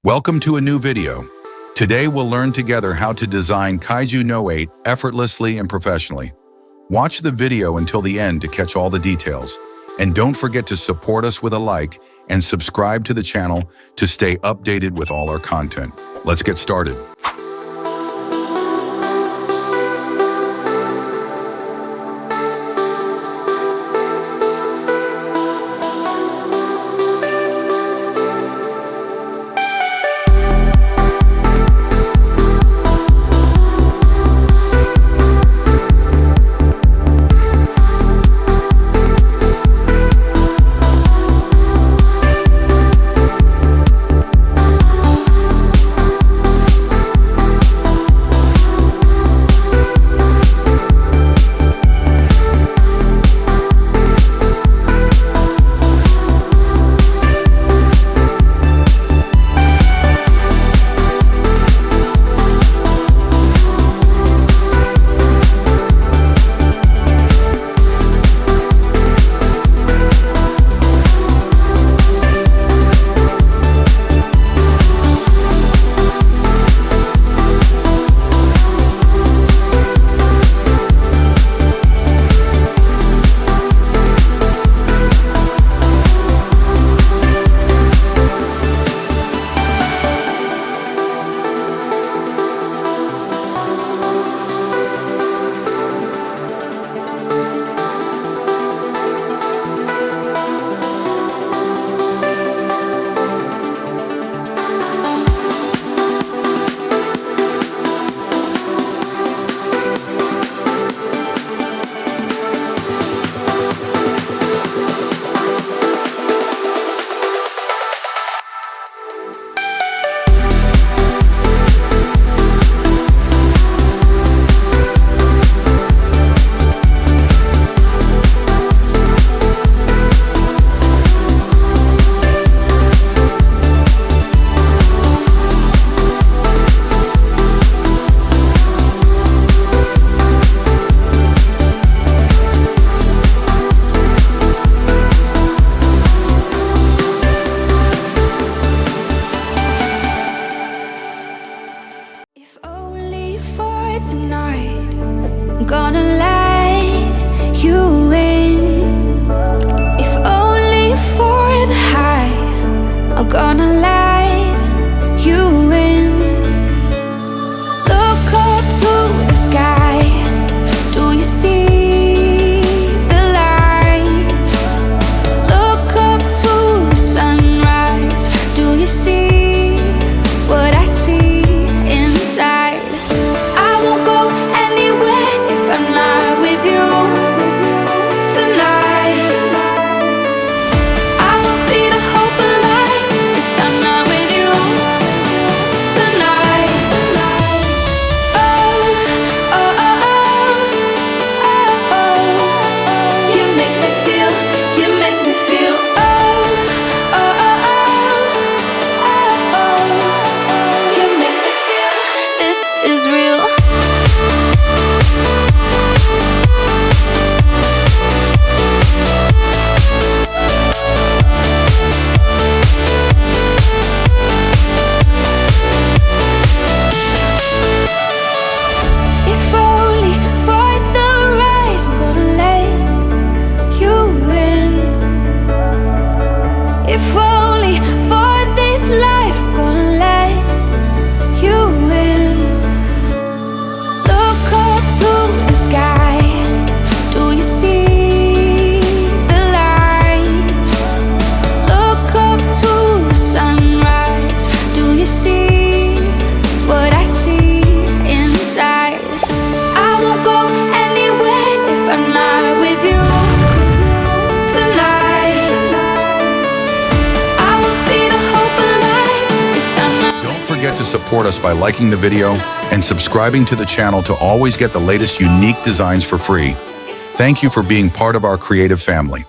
Welcome to a new video. Today we'll learn together how to design Kaiju No 8 effortlessly and professionally. Watch the video until the end to catch all the details. And don't forget to support us with a like and subscribe to the channel to stay updated with all our content. Let's get started. Tonight, I'm gonna let you in. If only for the high, I'm gonna let you in. Look up to the sky. Do you see the lights? Look up to the sunrise. Do you see what I see inside? With you tonight, I will see the hope alive. If I'm not with you tonight, oh, oh, oh, oh, oh. You make me feel, oh, oh, oh, oh, oh. You make me feel this is real. If only for this life, I'm gonna let you in. Look up to the sky. Do you see the lights? Look up to the sunrise. Do you see what I see inside? I won't go anywhere if I'm not with you tonight. To support us by liking the video and subscribing to the channel to always get the latest unique designs for free. Thank you for being part of our creative family.